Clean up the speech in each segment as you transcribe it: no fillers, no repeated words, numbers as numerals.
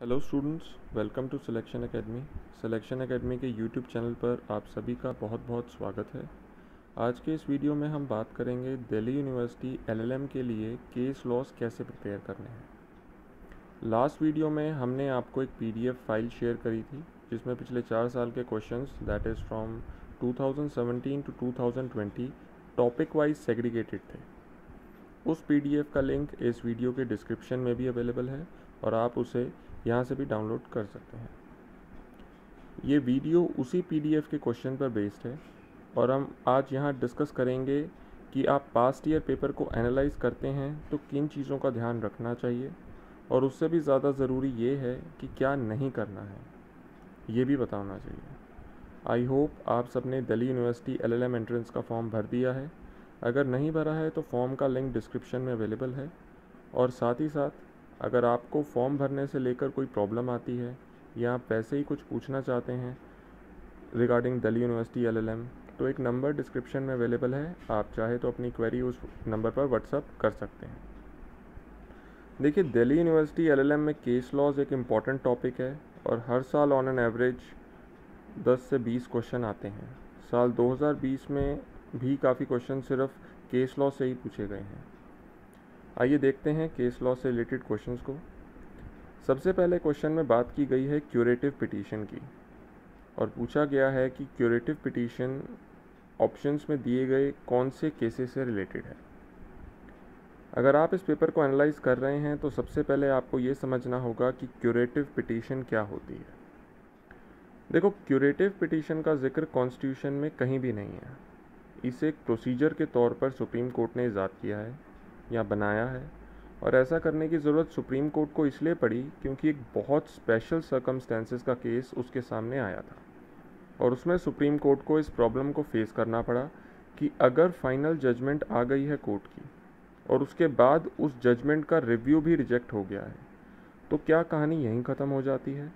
Hello students, welcome to Selection Academy. Selection Academy के YouTube channel पर आप सभी का बहुत बहुत स्वागत है। आज के इस वीडियो में हम बात करेंगे दिल्ली यूनिवर्सिटी एलएलएम के लिए केस लॉज कैसे प्रिपेयर करने हैं। लास्ट वीडियो में हमने आपको एक पीडीएफ फाइल शेयर करी थी जिसमें पिछले 4 साल के questions that is from 2017 to 2020 topic wise segregated थे। उस पीडीएफ का लिंक इस वीडियो के डिस्क्रिप्शन में भी अवेलेबल है और आप उसे यहाँ से भी डाउनलोड कर सकते हैं। ये वीडियो उसी पीडीएफ के क्वेश्चन पर बेस्ड है और हम आज यहाँ डिस्कस करेंगे कि आप पास्ट ईयर पेपर को एनालाइज करते हैं तो किन चीज़ों का ध्यान रखना चाहिए और उससे भी ज़्यादा ज़रूरी ये है कि क्या नहीं करना है, ये भी बताना चाहिए। आई होप आप सबने दिल्ली यूनिवर्सिटी एलएलएम एंट्रेंस का फॉर्म भर दिया है। अगर नहीं भरा है तो फॉर्म का लिंक डिस्क्रिप्शन में अवेलेबल है। और साथ ही साथ अगर आपको फॉर्म भरने से लेकर कोई प्रॉब्लम आती है या आप वैसे ही कुछ पूछना चाहते हैं रिगार्डिंग दिल्ली यूनिवर्सिटी एलएलएम, तो एक नंबर डिस्क्रिप्शन में अवेलेबल है। आप चाहे तो अपनी क्वेरी उस नंबर पर व्हाट्सअप कर सकते हैं। देखिए, दिल्ली यूनिवर्सिटी एलएलएम में केस लॉज एक इम्पॉर्टेंट टॉपिक है और हर साल ऑन एन एवरेज 10 से 20 क्वेश्चन आते हैं। साल 2020 में भी काफ़ी क्वेश्चन सिर्फ केस लॉ से ही पूछे गए हैं। आइए देखते हैं केस लॉ से रिलेटेड क्वेश्चंस को। सबसे पहले क्वेश्चन में बात की गई है क्यूरेटिव पिटीशन की और पूछा गया है कि क्यूरेटिव पिटीशन ऑप्शंस में दिए गए कौन से केसेस से रिलेटेड है। अगर आप इस पेपर को एनालाइज कर रहे हैं तो सबसे पहले आपको ये समझना होगा कि क्यूरेटिव पिटीशन क्या होती है। देखो, क्यूरेटिव पिटीशन का जिक्र कॉन्स्टिट्यूशन में कहीं भी नहीं है। इसे एक प्रोसीजर के तौर पर सुप्रीम कोर्ट ने इजाद किया है या बनाया है और ऐसा करने की ज़रूरत सुप्रीम कोर्ट को इसलिए पड़ी क्योंकि एक बहुत स्पेशल सर्कमस्टेंसेस का केस उसके सामने आया था और उसमें सुप्रीम कोर्ट को इस प्रॉब्लम को फेस करना पड़ा कि अगर फाइनल जजमेंट आ गई है कोर्ट की और उसके बाद उस जजमेंट का रिव्यू भी रिजेक्ट हो गया है तो क्या कहानी यहीं ख़त्म हो जाती है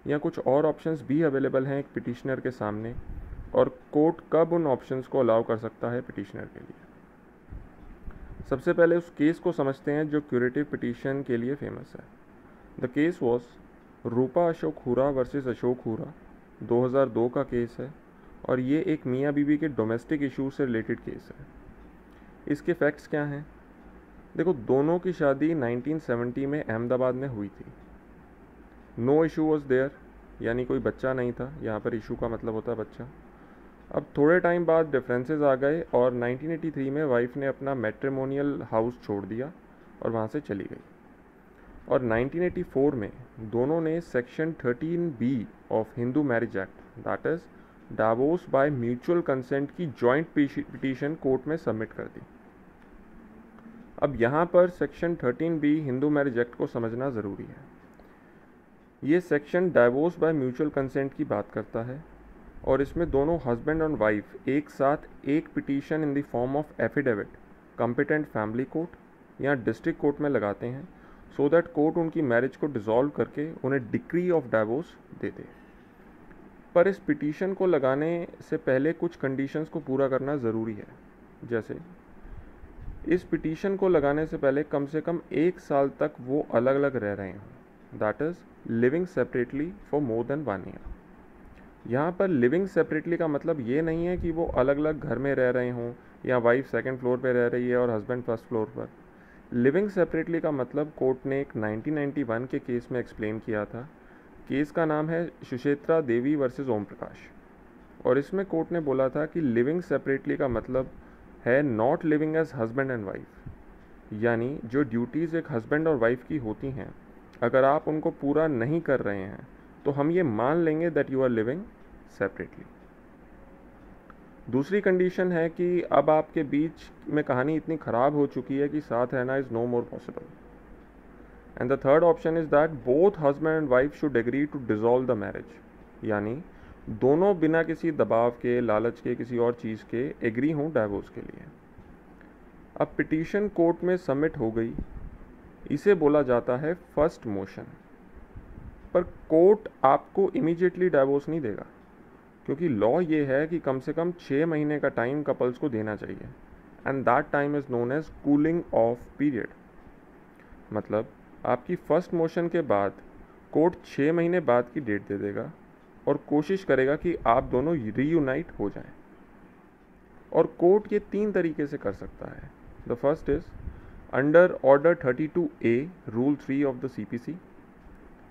या कुछ और ऑप्शंस भी अवेलेबल हैं एक पिटिशनर के सामने और कोर्ट कब उन ऑप्शंस को अलाउ कर सकता है पिटिशनर के लिए। सबसे पहले उस केस को समझते हैं जो क्यूरेटिव पिटीशन के लिए फेमस है। The case was Rupa Ashok Hura versus Ashok हुरा, 2002 का केस है और ये एक मियाँ बीवी के डोमेस्टिक इशू से रिलेटेड केस है। इसके फैक्ट्स क्या हैं? देखो, दोनों की शादी 1970 में अहमदाबाद में हुई थी। नो इशू वॉज देयर, यानी कोई बच्चा नहीं था। यहाँ पर इशू का मतलब होता है बच्चा। अब थोड़े टाइम बाद डिफरेंसेस आ गए और 1983 में वाइफ ने अपना मैट्रिमोनियल हाउस छोड़ दिया और वहाँ से चली गई और 1984 में दोनों ने section 13B of Hindu marriage act that is divorce by mutual consent की जॉइंट पिटीशन कोर्ट में सबमिट कर दी। अब यहाँ पर section 13B Hindu marriage act को समझना ज़रूरी है। ये section divorce by mutual consent की बात करता है और इसमें दोनों हस्बैंड और वाइफ एक साथ एक petition in the form of affidavit competent family court या डिस्ट्रिक्ट कोर्ट में लगाते हैं सो दैट कोर्ट उनकी मैरिज को डिसॉल्व करके उन्हें डिक्री ऑफ डाइवोर्स दे दे। पर इस पिटीशन को लगाने से पहले कुछ कंडीशंस को पूरा करना ज़रूरी है। जैसे इस पिटीशन को लगाने से पहले कम से कम 1 साल तक वो अलग अलग रह रहे हों, that is living separately for more than 1 year. यहाँ पर लिविंग सेपरेटली का मतलब ये नहीं है कि वो अलग अलग घर में रह रहे हों या वाइफ सेकंड फ्लोर पे रह रही है और हस्बैंड फर्स्ट फ्लोर पर। लिविंग सेपरेटली का मतलब कोर्ट ने एक 1991 के केस में एक्सप्लेन किया था। केस का नाम है सुशेत्रा देवी वर्सेस ओम प्रकाश और इसमें कोर्ट ने बोला था कि लिविंग सेपरेटली का मतलब है not living as husband and wife, यानी जो ड्यूटीज़ एक हस्बैंड और वाइफ की होती हैं अगर आप उनको पूरा नहीं कर रहे हैं तो हम ये मान लेंगे that you are living separately. दूसरी कंडीशन है कि अब आपके बीच में कहानी इतनी ख़राब हो चुकी है कि साथ रहना is no more possible. And the third option is that both husband and wife should agree to dissolve the marriage, यानी दोनों बिना किसी दबाव के, लालच के, किसी और चीज़ के एग्री हों डाइवोर्स के लिए। अब पिटीशन कोर्ट में सबमिट हो गई, इसे बोला जाता है फर्स्ट मोशन। पर कोर्ट आपको इमीडिएटली डाइवोर्स नहीं देगा क्योंकि लॉ ये है कि कम से कम 6 महीने का टाइम कपल्स को देना चाहिए and that time is known as cooling off period. मतलब आपकी फर्स्ट मोशन के बाद कोर्ट 6 महीने बाद की डेट दे देगा और कोशिश करेगा कि आप दोनों रीयूनाइट हो जाएं। और कोर्ट ये 3 तरीके से कर सकता है। The first is under order 32A rule 3 of the CPC।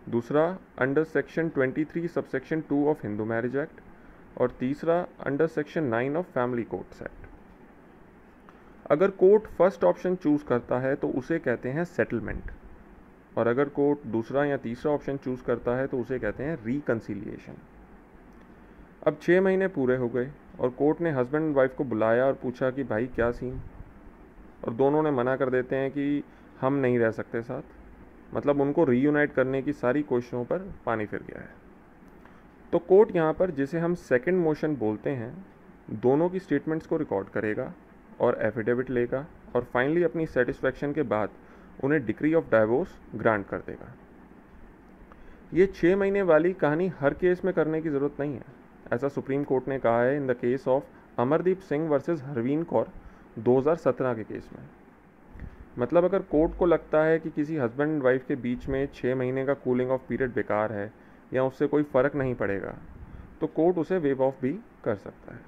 दूसरा under section 23 subsection 2 of Hindu marriage act. और तीसरा under section 9 of family courts act. अगर कोर्ट फर्स्ट ऑप्शन चूज करता है तो उसे कहते हैं सेटलमेंट, और अगर कोर्ट दूसरा या तीसरा ऑप्शन चूज करता है तो उसे कहते हैं रिकंसिलिएशन। अब 6 महीने पूरे हो गए और कोर्ट ने हस्बैंड एंड वाइफ को बुलाया और पूछा कि भाई क्या सीन, और दोनों ने मना कर देते हैं कि हम नहीं रह सकते साथ। मतलब उनको रीयूनाइट करने की सारी कोशिशों पर पानी फिर गया है। तो कोर्ट यहाँ पर, जिसे हम सेकंड मोशन बोलते हैं, दोनों की स्टेटमेंट्स को रिकॉर्ड करेगा और एफिडेविट लेगा और फाइनली अपनी सेटिस्फैक्शन के बाद उन्हें डिक्री ऑफ डाइवोर्स ग्रांट कर देगा। ये 6 महीने वाली कहानी हर केस में करने की ज़रूरत नहीं है। ऐसा सुप्रीम कोर्ट ने कहा है in the case of Amardeep Singh versus Harveen Kaur 2017 के केस में। मतलब अगर कोर्ट को लगता है कि किसी हस्बैंड एंड वाइफ के बीच में 6 महीने का कूलिंग ऑफ पीरियड बेकार है या उससे कोई फ़र्क नहीं पड़ेगा, तो कोर्ट उसे वेव ऑफ भी कर सकता है।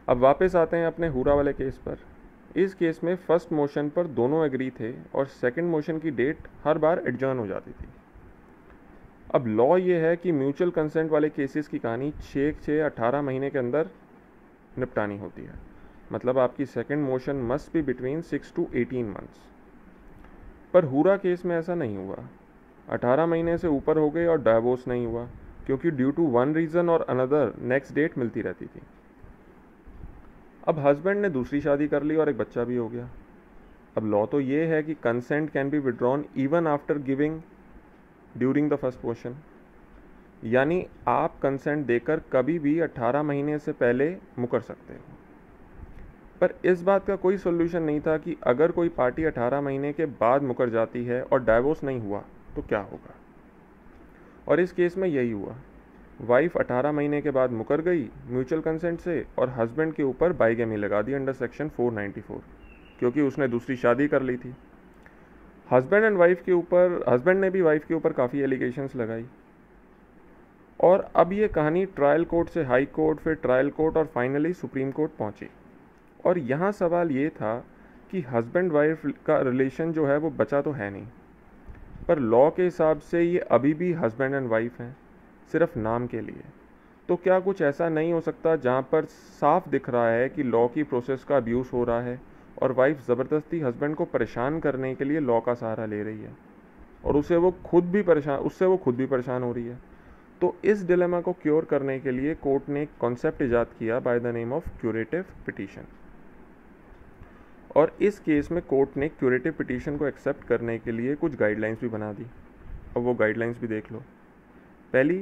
अब वापस आते हैं अपने हुरा वाले केस पर। इस केस में फर्स्ट मोशन पर दोनों एग्री थे और सेकंड मोशन की डेट हर बार एडजर्न हो जाती थी। अब लॉ ये है कि म्यूचुअल कंसेंट वाले केसेस की कहानी 6-18 महीने के अंदर निपटानी होती है। मतलब आपकी second motion must be between 6 to 18 months. पर हुरा केस में ऐसा नहीं हुआ। 18 महीने से ऊपर हो गए और डाइवोर्स नहीं हुआ, क्योंकि ड्यू टू वन रीज़न और अनदर नेक्स्ट डेट मिलती रहती थी। अब हस्बैंड ने दूसरी शादी कर ली और एक बच्चा भी हो गया। अब लॉ तो ये है कि consent can be withdrawn even after giving during the first motion, यानी आप कंसेंट देकर कभी भी 18 महीने से पहले मुकर सकते हो। पर इस बात का कोई सोल्यूशन नहीं था कि अगर कोई पार्टी 18 महीने के बाद मुकर जाती है और डाइवोर्स नहीं हुआ तो क्या होगा। और इस केस में यही हुआ। वाइफ 18 महीने के बाद मुकर गई म्यूचुअल कंसेंट से और हस्बैंड के ऊपर बाइगेमी लगा दी अंडर सेक्शन 494, क्योंकि उसने दूसरी शादी कर ली थी। हस्बैंड ने भी वाइफ के ऊपर काफ़ी एलिगेशंस लगाई। और अब ये कहानी ट्रायल कोर्ट से हाई कोर्ट, फिर ट्रायल कोर्ट और फाइनली सुप्रीम कोर्ट पहुंची। और यहाँ सवाल ये था कि हस्बैंड वाइफ का रिलेशन जो है वो बचा तो है नहीं, पर लॉ के हिसाब से ये अभी भी हस्बैंड एंड वाइफ हैं, सिर्फ नाम के लिए। तो क्या कुछ ऐसा नहीं हो सकता जहाँ पर साफ दिख रहा है कि लॉ की प्रोसेस का अब्यूज़ हो रहा है और वाइफ ज़बरदस्ती हस्बैंड को परेशान करने के लिए लॉ का सहारा ले रही है और उससे वो खुद भी परेशान हो रही है। तो इस डिलेमा को क्योर करने के लिए कोर्ट ने एक कॉन्सेप्ट इजाद किया by the name of curative petition. और इस केस में कोर्ट ने क्यूरेटिव पिटीशन को एक्सेप्ट करने के लिए कुछ गाइडलाइंस भी बना दी। अब वो गाइडलाइंस भी देख लो। पहली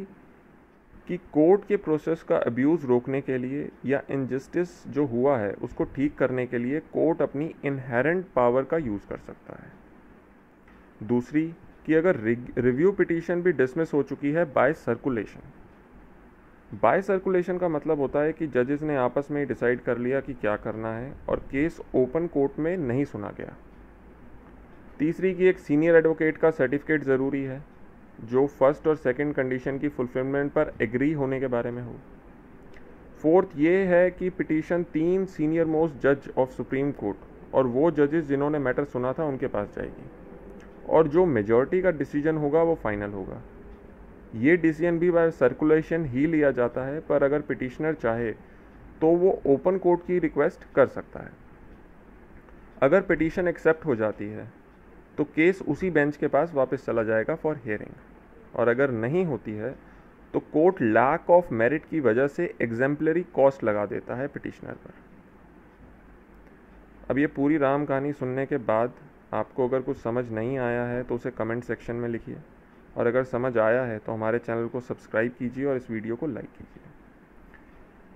कि कोर्ट के प्रोसेस का अब्यूज़ रोकने के लिए या इनजस्टिस जो हुआ है उसको ठीक करने के लिए कोर्ट अपनी इनहेरेंट पावर का यूज़ कर सकता है। दूसरी कि अगर रिव्यू पिटीशन भी डिसमिस हो चुकी है बाय सर्कुलेशन। बाय सर्कुलेशन का मतलब होता है कि जजेस ने आपस में डिसाइड कर लिया कि क्या करना है और केस ओपन कोर्ट में नहीं सुना गया। तीसरी कि एक सीनियर एडवोकेट का सर्टिफिकेट ज़रूरी है जो फर्स्ट और सेकंड कंडीशन की फुलफिलमेंट पर एग्री होने के बारे में हो। फोर्थ ये है कि पिटीशन 3 सीनियर मोस्ट जज ऑफ सुप्रीम कोर्ट और वो जजेस जिन्होंने मैटर सुना था उनके पास जाएगी और जो मेजॉरिटी का डिसीजन होगा वो फाइनल होगा। ये डिसीजन भी बाय सर्कुलेशन ही लिया जाता है, पर अगर पिटिशनर चाहे तो वो ओपन कोर्ट की रिक्वेस्ट कर सकता है। अगर पिटीशन एक्सेप्ट हो जाती है तो केस उसी बेंच के पास वापस चला जाएगा फॉर हियरिंग, और अगर नहीं होती है तो कोर्ट लैक ऑफ मेरिट की वजह से एग्जेम्पलरी कॉस्ट लगा देता है पिटिशनर पर। अब ये पूरी राम कहानी सुनने के बाद आपको अगर कुछ समझ नहीं आया है तो उसे कमेंट सेक्शन में लिखिए, और अगर समझ आया है तो हमारे चैनल को सब्सक्राइब कीजिए और इस वीडियो को लाइक कीजिए।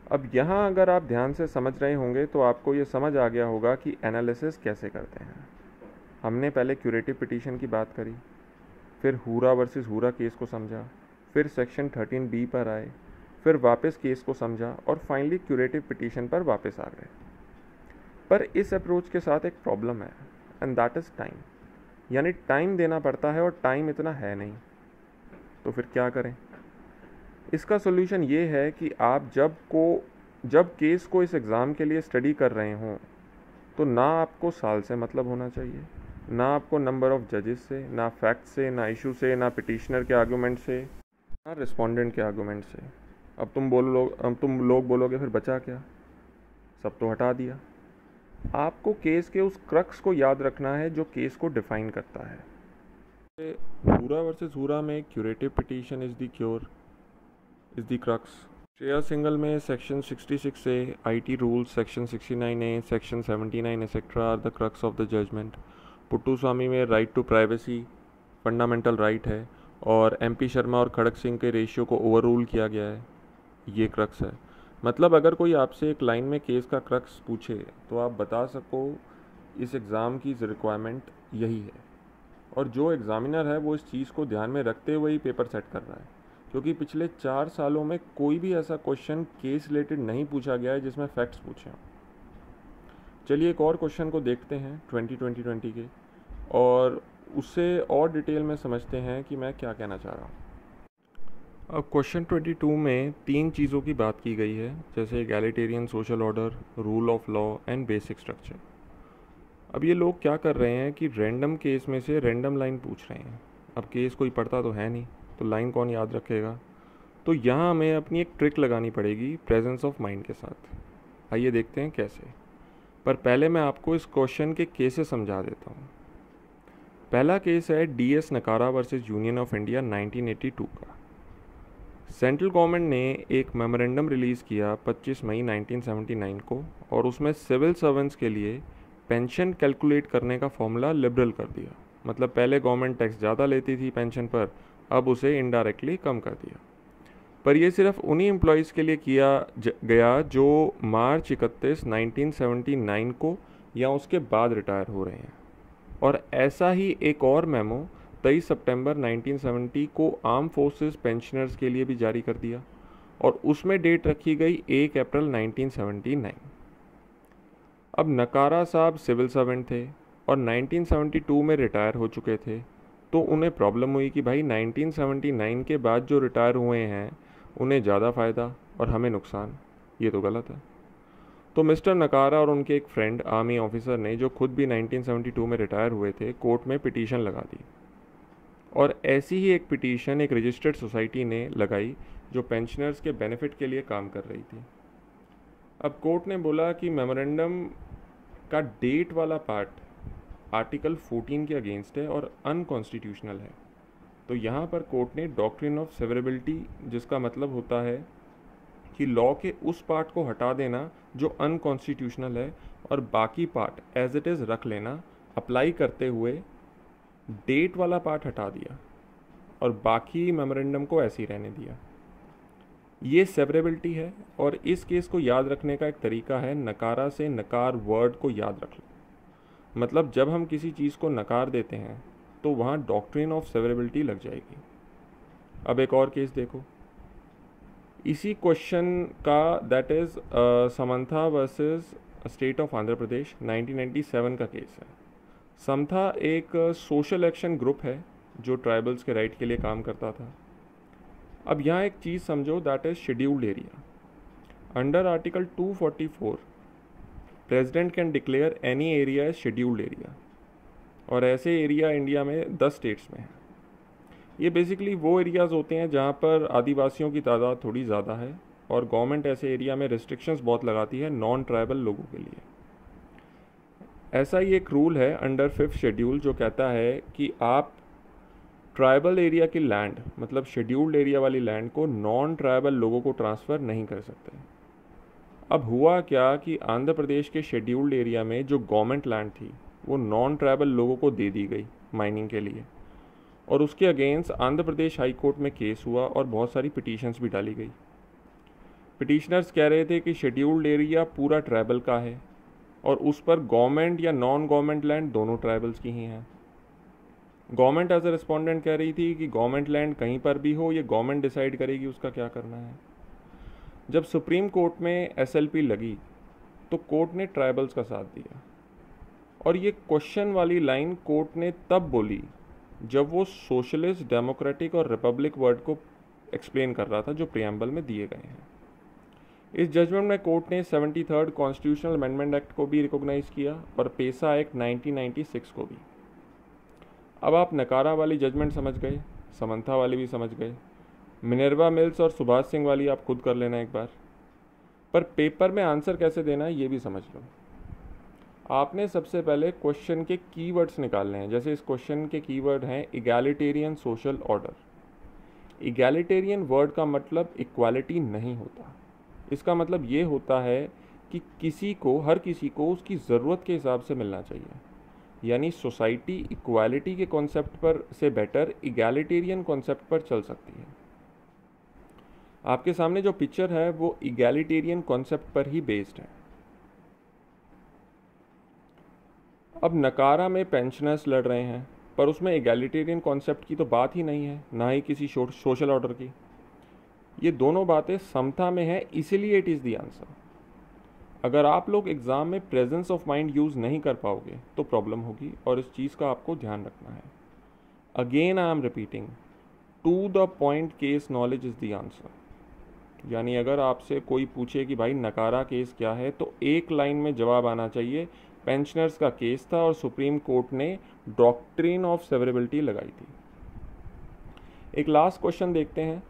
अब यहाँ अगर आप ध्यान से समझ रहे होंगे तो आपको ये समझ आ गया होगा कि एनालिसिस कैसे करते हैं। हमने पहले क्यूरेटिव पिटीशन की बात करी, फिर हुरा वर्सेस हुरा केस को समझा, फिर सेक्शन 13B पर आए, फिर वापस केस को समझा और फाइनली क्यूरेटिव पिटीशन पर वापस आ गए। पर इस अप्रोच के साथ एक प्रॉब्लम है एंड दैट इज़ टाइम। यानी टाइम देना पड़ता है और टाइम इतना है नहीं। तो फिर क्या करें? इसका सोल्यूशन ये है कि आप जब केस को इस एग्ज़ाम के लिए स्टडी कर रहे हों तो ना आपको साल से मतलब होना चाहिए, ना आपको नंबर ऑफ जजेस से, ना फैक्ट से, ना इशू से, ना पिटिशनर के आर्गूमेंट से, ना रिस्पोंडेंट के आर्गूमेंट से। अब तुम लोग बोलोगे फिर बचा क्या? सब तो हटा दिया। आपको केस के उस क्रक्स को याद रखना है जो केस को डिफाइन करता है। हुरा वर्सेस हुरा में curative petition is the cure, is the crux. Shreya Singhal में सेक्शन 66 से IT rules section 69A, section 79 etcetera are the crux of the judgement. Puttaswamy में right to privacy fundamental right है और MP शर्मा और खड़क सिंह के रेशियो को ओवर रूल किया गया है, ये क्रक्स है। मतलब अगर कोई आपसे एक लाइन में केस का क्रक्स पूछे तो आप बता सको इस एग्ज़ाम की रिक्वायरमेंट यही है, और जो एग्ज़ामिनर है वो इस चीज़ को ध्यान में रखते हुए ही पेपर सेट कर रहा है, क्योंकि पिछले 4 सालों में कोई भी ऐसा क्वेश्चन केस रिलेटेड नहीं पूछा गया है जिसमें फैक्ट्स पूछे हों। चलिए एक और क्वेश्चन को देखते हैं 2020 के, और उससे और डिटेल में समझते हैं कि मैं क्या कहना चाह रहा हूँ। अब क्वेश्चन 22 में 3 चीज़ों की बात की गई है, जैसे egalitarian social order, rule of law and basic structure. अब ये लोग क्या कर रहे हैं कि रैंडम केस में से रैंडम लाइन पूछ रहे हैं। अब केस कोई पढ़ता तो है नहीं, तो लाइन कौन याद रखेगा? तो यहाँ हमें अपनी एक ट्रिक लगानी पड़ेगी प्रेजेंस ऑफ माइंड के साथ। आइए देखते हैं कैसे। पर पहले मैं आपको इस क्वेश्चन के केसेस समझा देता हूँ। पहला केस है DS नकारा वर्सेस यूनियन ऑफ इंडिया 1982 का। सेंट्रल गवर्नमेंट ने एक मेमोरेंडम रिलीज़ किया 25 मई 1979 को, और उसमें सिविल सर्वेंट्स के लिए पेंशन कैलकुलेट करने का फॉर्मूला लिबरल कर दिया। मतलब पहले गवर्नमेंट टैक्स ज़्यादा लेती थी पेंशन पर, अब उसे इनडायरेक्टली कम कर दिया। पर यह सिर्फ उन्हीं एम्प्लॉयज़ के लिए किया गया जो मार्च 31, 1979 को या उसके बाद रिटायर हो रहे हैं। और ऐसा ही एक और मेमो 23 सितंबर 1970 को आर्म फोर्सेस पेंशनर्स के लिए भी जारी कर दिया, और उसमें डेट रखी गई 1 अप्रैल 1979। अब नकारा साहब सिविल सर्वेंट थे और 1972 में रिटायर हो चुके थे, तो उन्हें प्रॉब्लम हुई कि भाई 1979 के बाद जो रिटायर हुए हैं उन्हें ज़्यादा फ़ायदा और हमें नुकसान, ये तो गलत है। तो मिस्टर नकारा और उनके एक फ्रेंड आर्मी ऑफिसर ने, जो खुद भी 1972 में रिटायर हुए थे, कोर्ट में पिटीशन लगा दी। और ऐसी ही एक पिटीशन एक रजिस्टर्ड सोसाइटी ने लगाई जो पेंशनर्स के बेनिफिट के लिए काम कर रही थी। अब कोर्ट ने बोला कि मेमोरेंडम का डेट वाला पार्ट आर्टिकल 14 के अगेंस्ट है और अनकॉन्स्टिट्यूशनल है। तो यहाँ पर कोर्ट ने डॉक्ट्रिन ऑफ सेवरेबिलिटी, जिसका मतलब होता है कि लॉ के उस पार्ट को हटा देना जो अनकॉन्स्टिट्यूशनल है और बाकी पार्ट एज इट इज़ रख लेना, अप्लाई करते हुए डेट वाला पार्ट हटा दिया और बाकी मेमोरेंडम को ऐसे ही रहने दिया। ये सेवरेबिलिटी है, और इस केस को याद रखने का एक तरीका है नकारा से नकार वर्ड को याद रख लो। मतलब जब हम किसी चीज़ को नकार देते हैं तो वहाँ डॉक्ट्रिन ऑफ सेवरेबिलिटी लग जाएगी। अब एक और केस देखो, इसी क्वेश्चन का, that is Samatha versus state of Andhra Pradesh 1997 का केस है। समथा एक सोशल एक्शन ग्रुप है जो ट्राइबल्स के राइट के लिए काम करता था। अब यहाँ एक चीज़ समझो, that is scheduled area. Under article 244 president can declare any area as scheduled area, और ऐसे एरिया इंडिया में 10 स्टेट्स में है। ये बेसिकली वो एरियाज़ होते हैं जहाँ पर आदिवासियों की तादाद थोड़ी ज़्यादा है, और गवर्नमेंट ऐसे एरिया में रिस्ट्रिक्शंस बहुत लगाती है नॉन ट्राइबल लोगों के लिए। ऐसा ही एक रूल है अंडर 5th शेड्यूल जो कहता है कि आप ट्राइबल एरिया की लैंड, मतलब शेड्यूल्ड एरिया वाली लैंड को नॉन ट्राइबल लोगों को ट्रांसफ़र नहीं कर सकते। अब हुआ क्या कि आंध्र प्रदेश के शेड्यूल्ड एरिया में जो गवर्नमेंट लैंड थी वो नॉन ट्राइबल लोगों को दे दी गई माइनिंग के लिए, और उसके against Andhra Pradesh high court में केस हुआ और बहुत सारी पिटीशंस भी डाली गई। पिटीशनर्स कह रहे थे कि शेड्यूल्ड एरिया पूरा ट्राइबल का है और उस पर गवर्नमेंट या नॉन गवर्नमेंट लैंड दोनों ट्राइबल्स की ही हैं। गवर्नमेंट एज ए रिस्पोंडेंट कह रही थी कि गवर्नमेंट लैंड कहीं पर भी हो, ये गवर्नमेंट डिसाइड करेगी उसका क्या करना है। जब सुप्रीम कोर्ट में SLP लगी तो कोर्ट ने ट्राइबल्स का साथ दिया, और ये क्वेश्चन वाली लाइन कोर्ट ने तब बोली जब वो सोशलिस्ट, डेमोक्रेटिक और रिपब्लिक वर्ड को एक्सप्लेन कर रहा था जो प्रियम्बल में दिए गए हैं। इस जजमेंट में कोर्ट ने 73rd कॉन्स्टिट्यूशनल अमेंडमेंट एक्ट को भी रिकॉग्नाइज किया और पेसा एक्ट 1996 को भी। अब आप नकारा वाली जजमेंट समझ गए, समंथा वाली भी समझ गए, मिनर्वा मिल्स और सुभाष सिंह वाली आप खुद कर लेना एक बार, पर पेपर में आंसर कैसे देना है ये भी समझ लो। आपने सबसे पहले क्वेश्चन के कीवर्ड्स निकालने हैं। जैसे इस क्वेश्चन के कीवर्ड हैं egalitarian social order. Egalitarian word का मतलब इक्वालिटी नहीं होता, इसका मतलब ये होता है कि हर किसी को उसकी ज़रूरत के हिसाब से मिलना चाहिए। यानी सोसाइटी इक्वालिटी के कॉन्सेप्ट पर से बेटर इगैलिटेरियन कॉन्सेप्ट पर चल सकती है। आपके सामने जो पिक्चर है वो इगैलिटेरियन कॉन्सेप्ट पर ही बेस्ड है। अब नकारा में पेंशनर्स लड़ रहे हैं, पर उसमें इगैलिटेरियन कॉन्सेप्ट की तो बात ही नहीं है, ना ही किसी सोशल ऑर्डर की। ये दोनों बातें समता में है, इसीलिए इट इज़ द आंसर। अगर आप लोग एग्ज़ाम में प्रेजेंस ऑफ माइंड यूज़ नहीं कर पाओगे तो प्रॉब्लम होगी, और इस चीज़ का आपको ध्यान रखना है। Again I am repeating, to the point case knowledge is the answer. यानी अगर आपसे कोई पूछे कि भाई नकारा केस क्या है, तो एक लाइन में जवाब आना चाहिए, पेंशनर्स का केस था और सुप्रीम कोर्ट ने डॉक्ट्रिन ऑफ सेवरेबिलिटी लगाई थी। एक लास्ट क्वेश्चन देखते हैं,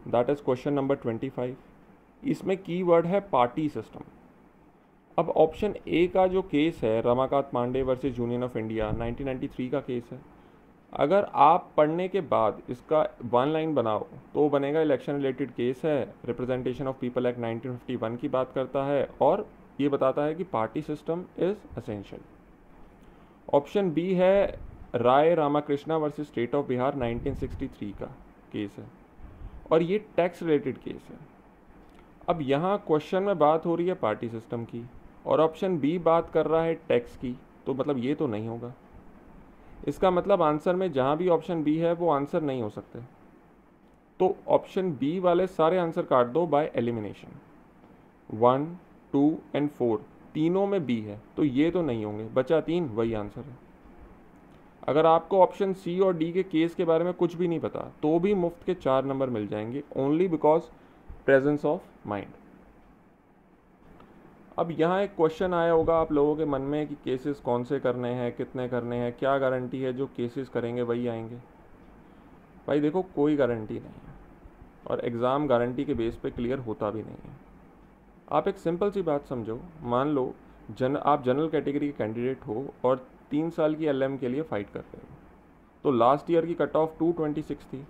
दैट इज क्वेश्चन नंबर 25। इसमें कीवर्ड है पार्टी सिस्टम। अब ऑप्शन ए का जो केस है Ramakant Pandey versus Union of India 1993 का केस है। अगर आप पढ़ने के बाद इसका वन लाइन बनाओ तो बनेगा इलेक्शन रिलेटेड केस है, रिप्रेजेंटेशन ऑफ पीपल एक्ट 1951 की बात करता है और ये बताता है कि party system is essential. Option B है Rai Ramakrishna versus state of Bihar 1963 का केस है और ये टैक्स रिलेटेड केस है। अब यहाँ क्वेश्चन में बात हो रही है पार्टी सिस्टम की और ऑप्शन बी बात कर रहा है टैक्स की, तो मतलब ये तो नहीं होगा। इसका मतलब आंसर में जहाँ भी ऑप्शन बी है वो आंसर नहीं हो सकते। तो ऑप्शन बी वाले सारे आंसर काट दो बाय एलिमिनेशन। 1, 2 एंड 4 तीनों में बी है तो ये तो नहीं होंगे, बचा 3 वही आंसर है। अगर आपको ऑप्शन सी और डी के केस के बारे में कुछ भी नहीं पता तो भी मुफ्त के 4 नंबर मिल जाएंगे, only because presence of mind. अब यहाँ एक क्वेश्चन आया होगा आप लोगों के मन में कि केसेस कौन से करने हैं, कितने करने हैं, क्या गारंटी है जो केसेस करेंगे वही आएंगे। भाई देखो कोई गारंटी नहीं है और एग्ज़ाम गारंटी के बेस पे क्लियर होता भी नहीं है। आप एक सिंपल सी बात समझो, मान लो आप जनरल कैटेगरी के कैंडिडेट हो और 3 साल की एलएम के लिए फ़ाइट कर रहे हो, तो लास्ट ईयर की कट ऑफ 226 थी,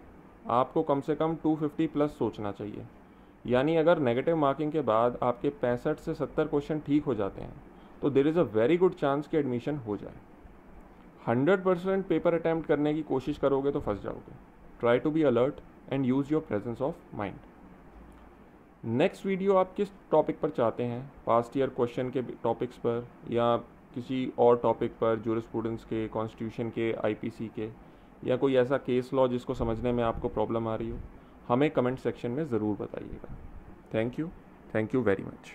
आपको कम से कम 250 प्लस सोचना चाहिए। यानी अगर नेगेटिव मार्किंग के बाद आपके 65 से 70 क्वेश्चन ठीक हो जाते हैं तो there is a very good chance कि एडमिशन हो जाए। 100% पेपर अटैम्प्ट करने की कोशिश करोगे तो फंस जाओगे। Try to be alert and use your presence of mind. Next video आप किस टॉपिक पर चाहते हैं, पास्ट ईयर क्वेश्चन के टॉपिक्स पर या किसी और टॉपिक पर, जूरिस्प्रूडेंस के, कॉन्स्टिट्यूशन के, आईपीसी के, या कोई ऐसा केस लॉ जिसको समझने में आपको प्रॉब्लम आ रही हो, हमें कमेंट सेक्शन में ज़रूर बताइएगा। Thank you very much.